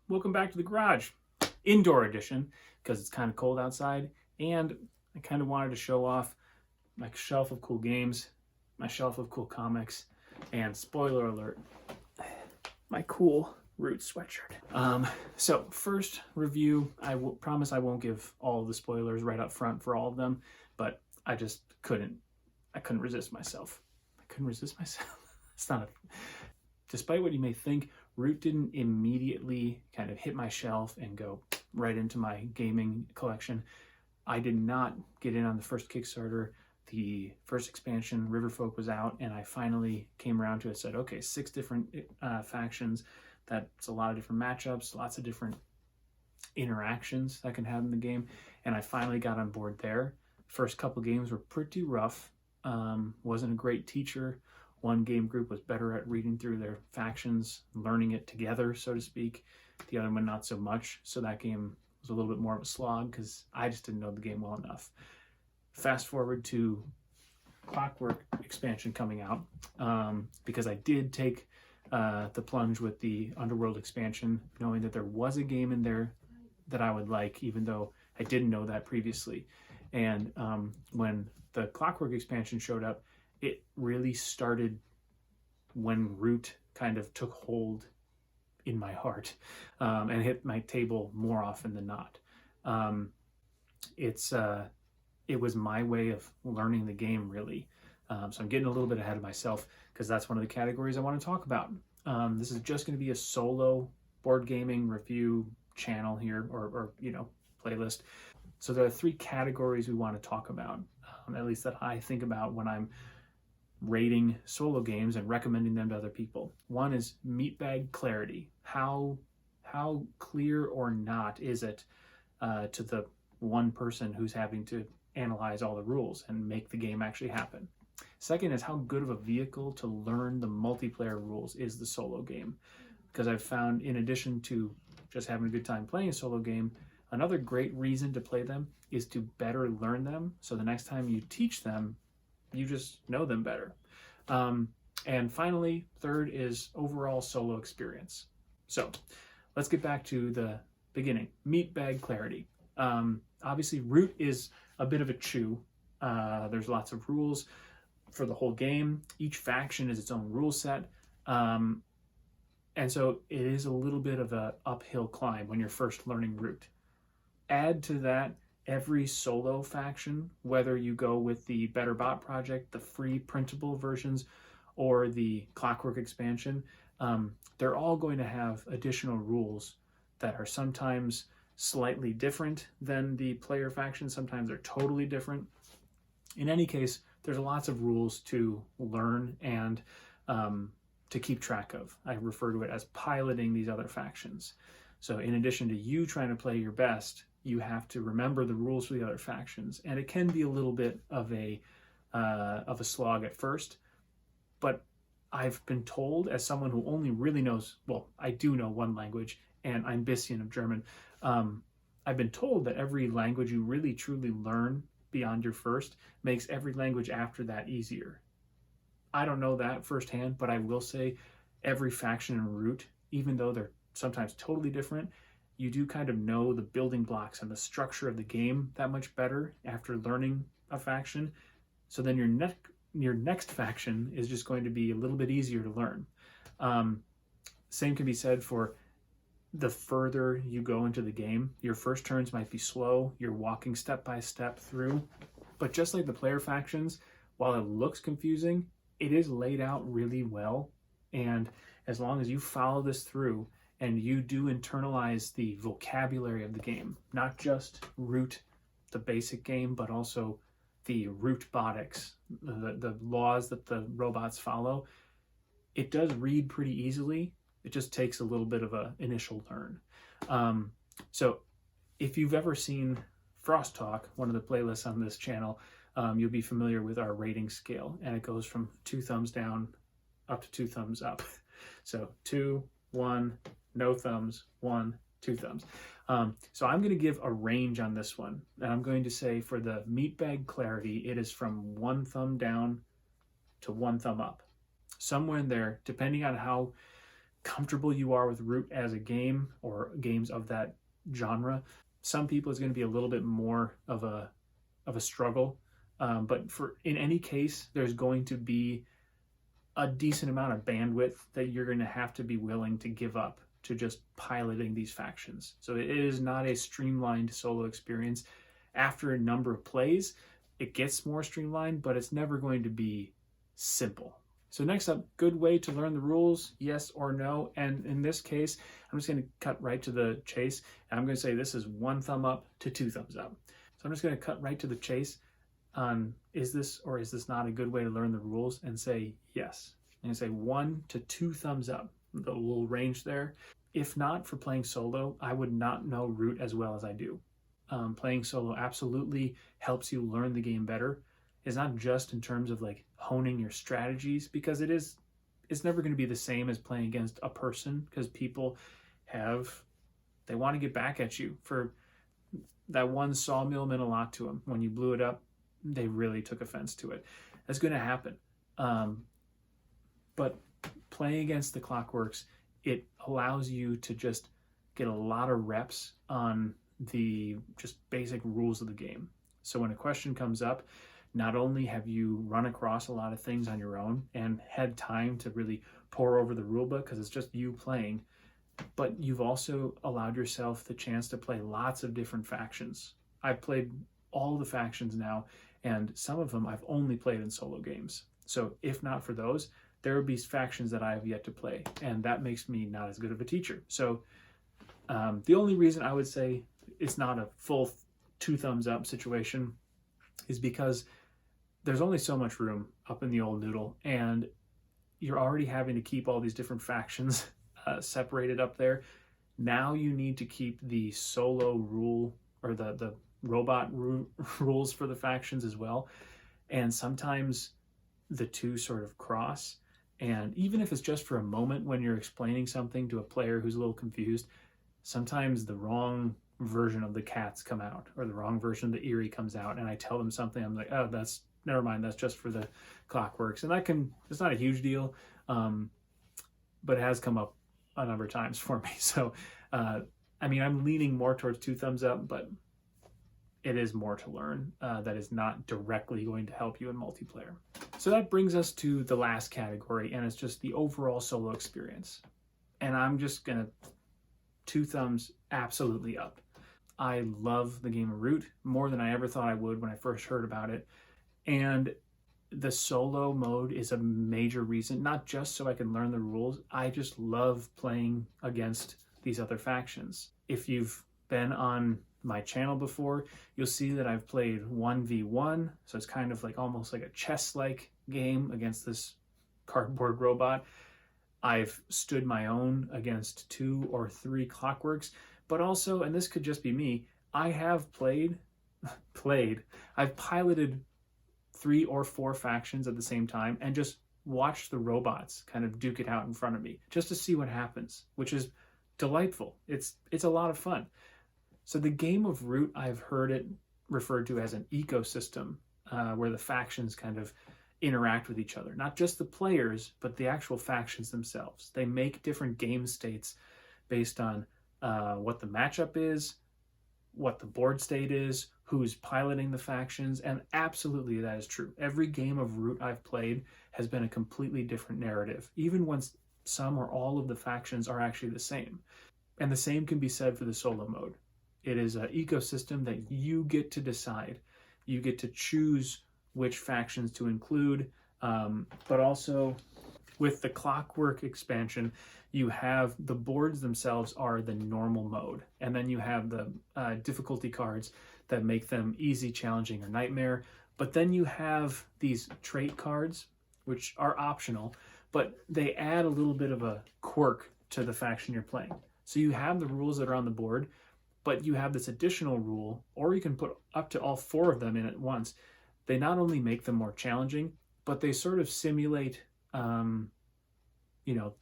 welcome back to the garage. Indoor edition, because it's kind of cold outside, and I kind of wanted to show off my shelf of cool games, my shelf of cool comics, and spoiler alert, my cool Root sweatshirt. So first review, I promise I won't give all the spoilers right up front for all of them, but I just couldn't resist myself. It's not despite what you may think, Root didn't immediately kind of hit my shelf and go right into my gaming collection. I did not get in on the first Kickstarter. The first expansion, Riverfolk, was out, and I finally came around to it, said, okay, 6 different factions. That's a lot of different matchups, lots of different interactions that can happen in the game, and I finally got on board there. First couple games were pretty rough. Wasn't a great teacher. One game group was better at reading through their factions, learning it together, so to speak. The other one not so much, so that game was a little bit more of a slog because I just didn't know the game well enough. Fast forward to Clockwork expansion coming out, because I did take the plunge with the Underworld expansion, knowing that there was a game in there that I would like, even though I didn't know that previously. And when the Clockwork expansion showed up, it really started when Root kind of took hold in my heart and hit my table more often than not. It was my way of learning the game, really. So I'm getting a little bit ahead of myself because that's one of the categories I want to talk about. This is just going to be a solo board gaming review channel here, or playlist. So there are 3 categories we want to talk about, at least that I think about when I'm rating solo games and recommending them to other people. One is meatbag clarity. How clear or not is it to the one person who's having to analyze all the rules and make the game actually happen. Second is how good of a vehicle to learn the multiplayer rules is the solo game. Because I've found, in addition to just having a good time playing a solo game, another great reason to play them is to better learn them. So the next time you teach them, you just know them better. And finally, third is overall solo experience. So let's get back to the beginning. Meatbag clarity. Obviously, Root is a bit of a chew. There's lots of rules for the whole game. Each faction is its own rule set. And so it is a little bit of an uphill climb when you're first learning Root. Add to that every solo faction, whether you go with the Better Bot project, the free printable versions, or the Clockwork expansion, they're all going to have additional rules that are sometimes slightly different than the player faction. Sometimes they're totally different. In any case, there's lots of rules to learn and to keep track of. I refer to it as piloting these other factions. So in addition to you trying to play your best, you have to remember the rules for the other factions, and it can be a little bit of a slog at first. But I've been told, as someone who only really knows, well, I do know one language, and I'm Bissian of German. I've been told that every language you really truly learn beyond your first makes every language after that easier. I don't know that firsthand, but I will say every faction in Root, even though they're sometimes totally different, you do kind of know the building blocks and the structure of the game that much better after learning a faction. So then your next faction is just going to be a little bit easier to learn. Same can be said for the further you go into the game. Your first turns might be slow. You're walking step by step through. But just like the player factions, while it looks confusing, it is laid out really well. And as long as you follow this through and you do internalize the vocabulary of the game, not just Root, the basic game, but also the ROOTbotics, the laws that the robots follow, it does read pretty easily. It just takes a little bit of an initial learn. So if you've ever seen Frost Talk, one of the playlists on this channel, you'll be familiar with our rating scale, and it goes from 2 thumbs down up to 2 thumbs up. So 2, 1, no thumbs, 1, 2 thumbs. So I'm going to give a range on this one, and I'm going to say for the meatbag clarity, it is from 1 thumb down to 1 thumb up. Somewhere in there, depending on how comfortable you are with Root as a game or games of that genre. Some people it's going to be a little bit more of a struggle, but in any case, there's going to be a decent amount of bandwidth that you're going to have to be willing to give up to just piloting these factions. So it is not a streamlined solo experience. After a number of plays, it gets more streamlined, but it's never going to be simple. So next up, good way to learn the rules, yes or no. And in this case, I'm just going to cut right to the chase. And I'm going to say this is 1 thumb up to 2 thumbs up. So I'm just going to cut right to the chase on is this or is this not a good way to learn the rules, and say yes. I'm going to say 1 to 2 thumbs up, the little range there. If not for playing solo, I would not know Root as well as I do. Playing solo absolutely helps you learn the game better. It's not just in terms of like honing your strategies, because it's never going to be the same as playing against a person, because people they want to get back at you for that one sawmill meant a lot to them. When you blew it up, they really took offense to it. That's going to happen. But playing against the Clockworks, it allows you to just get a lot of reps on the just basic rules of the game. So when a question comes up, not only have you run across a lot of things on your own and had time to really pore over the rulebook because it's just you playing, but you've also allowed yourself the chance to play lots of different factions. I've played all the factions now, and some of them I've only played in solo games. So if not for those, there would be factions that I have yet to play, and that makes me not as good of a teacher. So the only reason I would say it's not a full 2 thumbs up situation is because there's only so much room up in the old noodle, and you're already having to keep all these different factions separated up there. Now you need to keep the solo rule or the robot rules for the factions as well. And sometimes the two sort of cross. And even if it's just for a moment when you're explaining something to a player who's a little confused, sometimes the wrong version of the cats come out, or the wrong version of the Erie comes out, and I tell them something, I'm like, oh, never mind, that's just for the Clockworks. And it's not a huge deal, but it has come up a number of times for me. So, I mean, I'm leaning more towards 2 thumbs up, but it is more to learn that is not directly going to help you in multiplayer. So that brings us to the last category, and it's just the overall solo experience. And I'm just going to 2 thumbs absolutely up. I love the game of Root more than I ever thought I would when I first heard about it. And the solo mode is a major reason, not just so I can learn the rules. I just love playing against these other factions. If you've been on my channel before, you'll see that I've played 1v1. So it's kind of like almost like a chess-like game against this cardboard robot. I've stood my own against 2 or 3 Clockworks, but also, and this could just be me, I have I've piloted 3 or 4 factions at the same time and just watched the robots kind of duke it out in front of me just to see what happens, which is delightful. It's a lot of fun. So the game of Root, I've heard it referred to as an ecosystem where the factions kind of interact with each other. Not just the players, but the actual factions themselves. They make different game states based on what the matchup is, what the board state is, who's piloting the factions, and absolutely that is true. Every game of Root I've played has been a completely different narrative, even when some or all of the factions are actually the same. And the same can be said for the solo mode. It is an ecosystem that you get to decide. You get to choose which factions to include, but also with the Clockwork expansion, you have the boards themselves are the normal mode, and then you have the difficulty cards that make them easy, challenging, or nightmare. But then you have these trait cards, which are optional, but they add a little bit of a quirk to the faction you're playing. So you have the rules that are on the board, but you have this additional rule, or you can put up to all 4 of them in at once. They not only make them more challenging, but they sort of simulate, the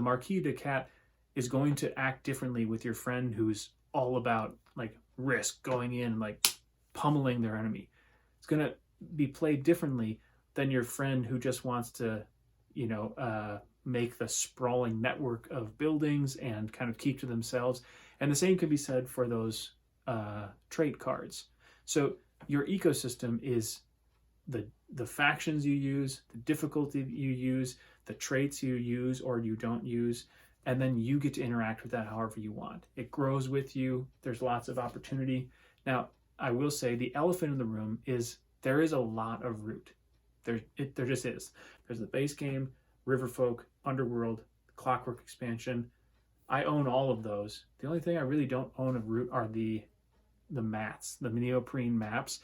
Marquis de Cat is going to act differently with your friend who's all about like risk, going in, like pummeling their enemy. It's going to be played differently than your friend who just wants to, make the sprawling network of buildings and kind of keep to themselves. And the same could be said for those trait cards. So your ecosystem is the factions you use, the difficulty that you use, the traits you use or you don't use, and then you get to interact with that however you want. It grows with you. There's lots of opportunity. Now, I will say the elephant in the room is there is a lot of root. There just is. There's the base game, Riverfolk, Underworld, Clockwork expansion. I own all of those. The only thing I really don't own of root are the mats, the neoprene maps.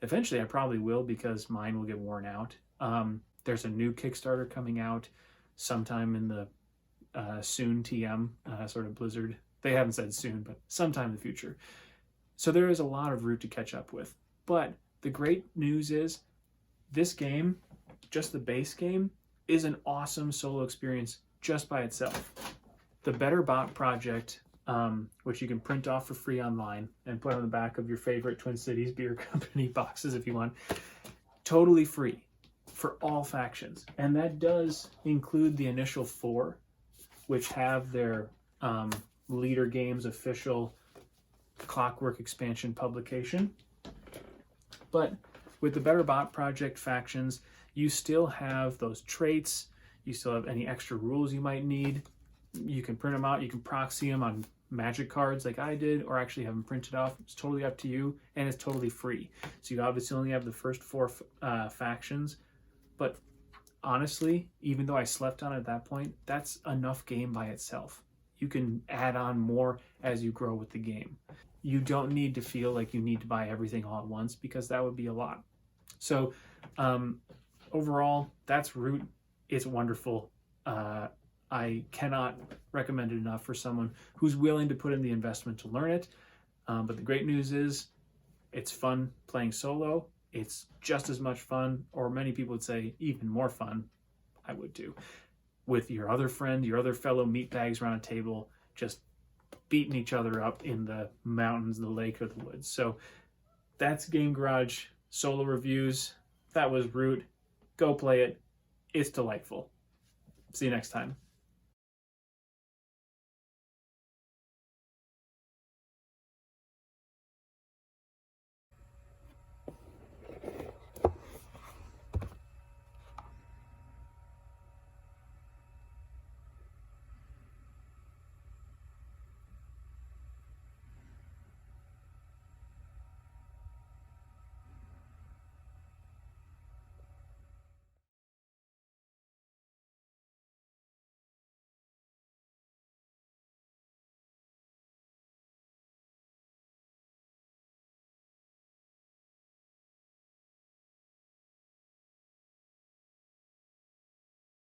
Eventually, I probably will because mine will get worn out. There's a new Kickstarter coming out sometime in the soon TM, sort of Blizzard. They haven't said soon, but sometime in the future. So there is a lot of root to catch up with. But the great news is this game, just the base game, is an awesome solo experience just by itself. The Better Bot project, which you can print off for free online and put on the back of your favorite Twin Cities Beer Company boxes if you want, totally free for all factions. And that does include the initial 4, which have their Leader Games official Clockwork expansion publication. But with the Better Bot project factions, you still have those traits, you still have any extra rules you might need. You can print them out, you can proxy them on magic cards like I did, or actually have them printed off. It's totally up to you, and it's totally free. So you obviously only have the first 4 factions, but honestly, even though I slept on it at that point, that's enough game by itself. You can add on more as you grow with the game. You don't need to feel like you need to buy everything all at once because that would be a lot. So overall, that's Root. It's wonderful. I cannot recommend it enough for someone who's willing to put in the investment to learn it. But the great news is it's fun playing solo. It's just as much fun, or many people would say even more fun, I would too, with your other friend, your other fellow meatbags around a table, just beating each other up in the mountains, the lake, or the woods. So that's Game Garage solo reviews. That was Root. Go play it. It's delightful. See you next time.